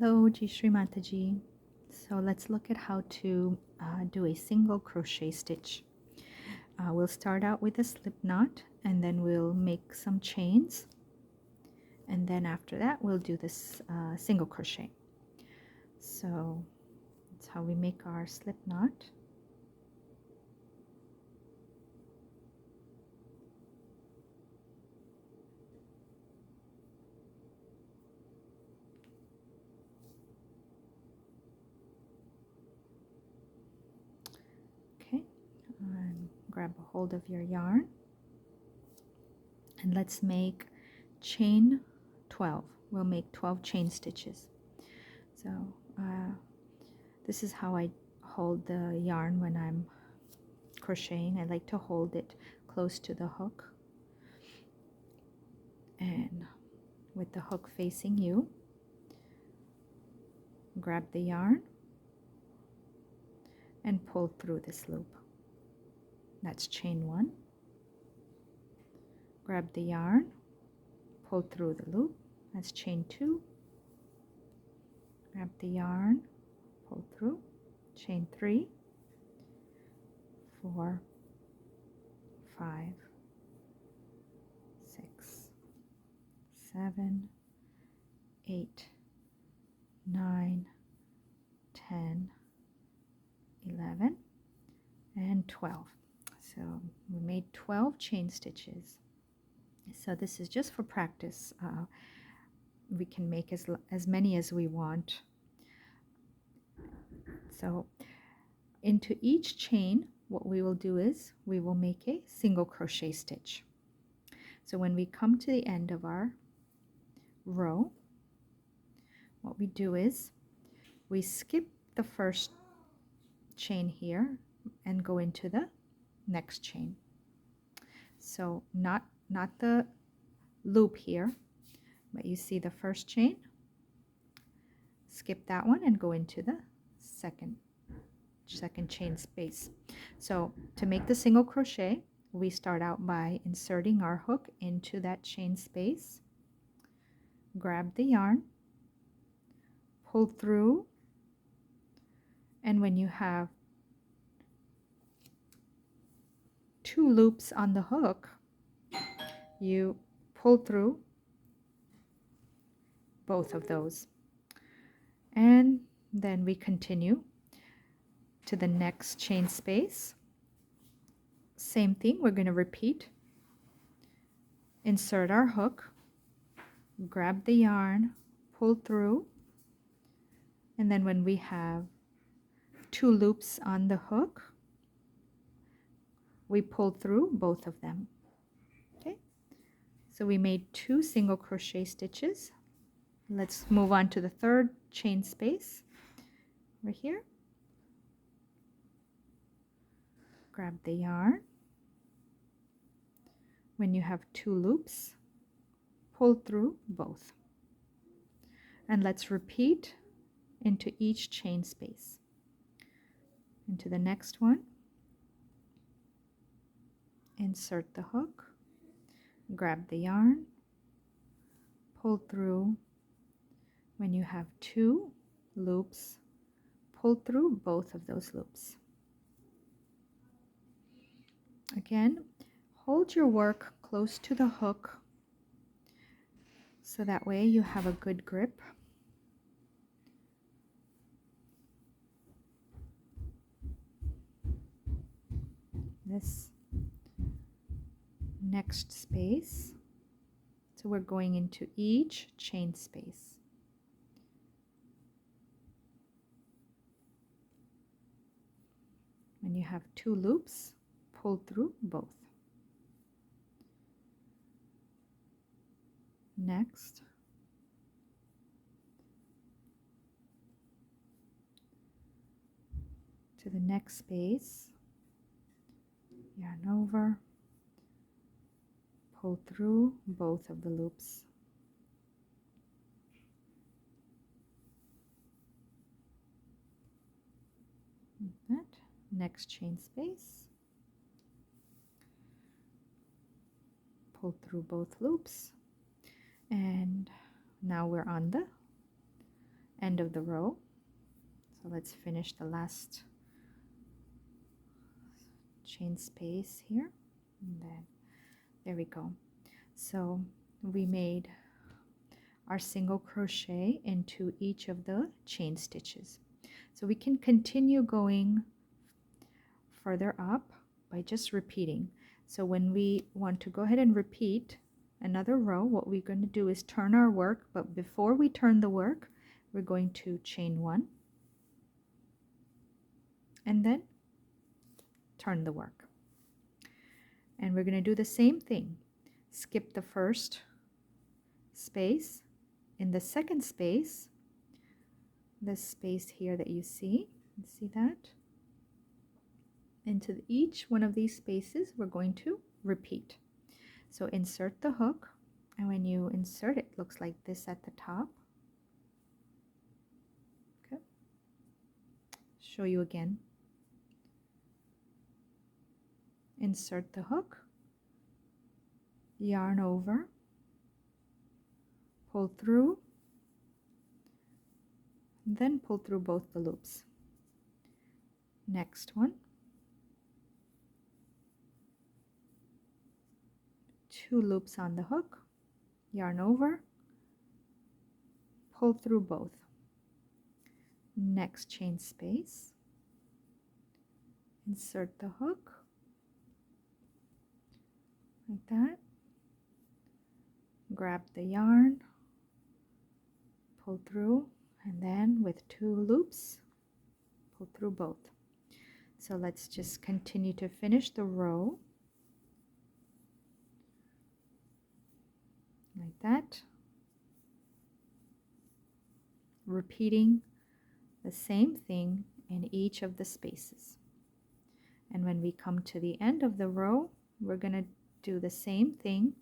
Hello, Ji Shri Mataji. So let's look at how to do a single crochet stitch. We'll start out with a slip knot and then we'll make some chains, and then after that we'll do this single crochet. So that's how we make our slip knot. Okay, and grab a hold of your yarn and let's make chain 12. We'll make 12 chain stitches. So this is how I hold the yarn when I'm crocheting. I like to hold it close to the hook and with the hook facing you, grab the yarn and pull through this loop. That's chain 1. Grab the yarn, pull through the loop. That's chain 2. Grab the yarn, pull through. Chain 3, 4, 5, 6, 7, 8, 9, 10, 11, and 12. So we made 12 chain stitches. So this is just for practice. We can make as many as we want. So into each chain, what we will do is we will make a single crochet stitch. So when we come to the end of our row, what we do is we skip the first chain here and go into the next chain. So not the loop here, but you see the first chain, skip that one and go into the second chain space. So to make the single crochet, we start out by inserting our hook into that chain space, grab the yarn, pull through, and when you have 2 loops on the hook, you pull through both of those, and then we continue to the next chain space. Same thing, we're going to repeat. Insert our hook, grab the yarn, pull through, and then when we have 2 loops on the hook, we pull through both of them. Okay, so we made 2 single crochet stitches. Let's move on to the third chain space over here. Grab the yarn. When you have 2 loops, pull through both. And let's repeat into each chain space. Into the next one, insert the hook, grab the yarn, pull through. When you have 2 loops, pull through both of those loops. Again, hold your work close to the hook so that way you have a good grip. This next space, so we're going into each chain space. When you have 2 loops, pull through both. Next, to the next space, yarn over, pull through both of the loops. Like that. Next chain space, pull through both loops, and now we're on the end of the row. So let's finish the last chain space here, and then there we go. So we made our single crochet into each of the chain stitches. So we can continue going further up by just repeating. So when we want to go ahead and repeat another row, what we're going to do is turn our work, but before we turn the work, we're going to chain 1 and then turn the work. And we're going to do the same thing. Skip the first space. In the second space, this space here that you see that? Into each one of these spaces, we're going to repeat. So insert the hook, and when you insert it, looks like this at the top. Okay. Show you again. Insert the hook, yarn over, pull through, then pull through both the loops. Next one, 2 loops on the hook, yarn over, pull through both. Next chain space, insert the hook like that, grab the yarn, pull through, and then with 2 loops, pull through both. So let's just continue to finish the row like that, repeating the same thing in each of the spaces. And when we come to the end of the row, we're going to do the same thing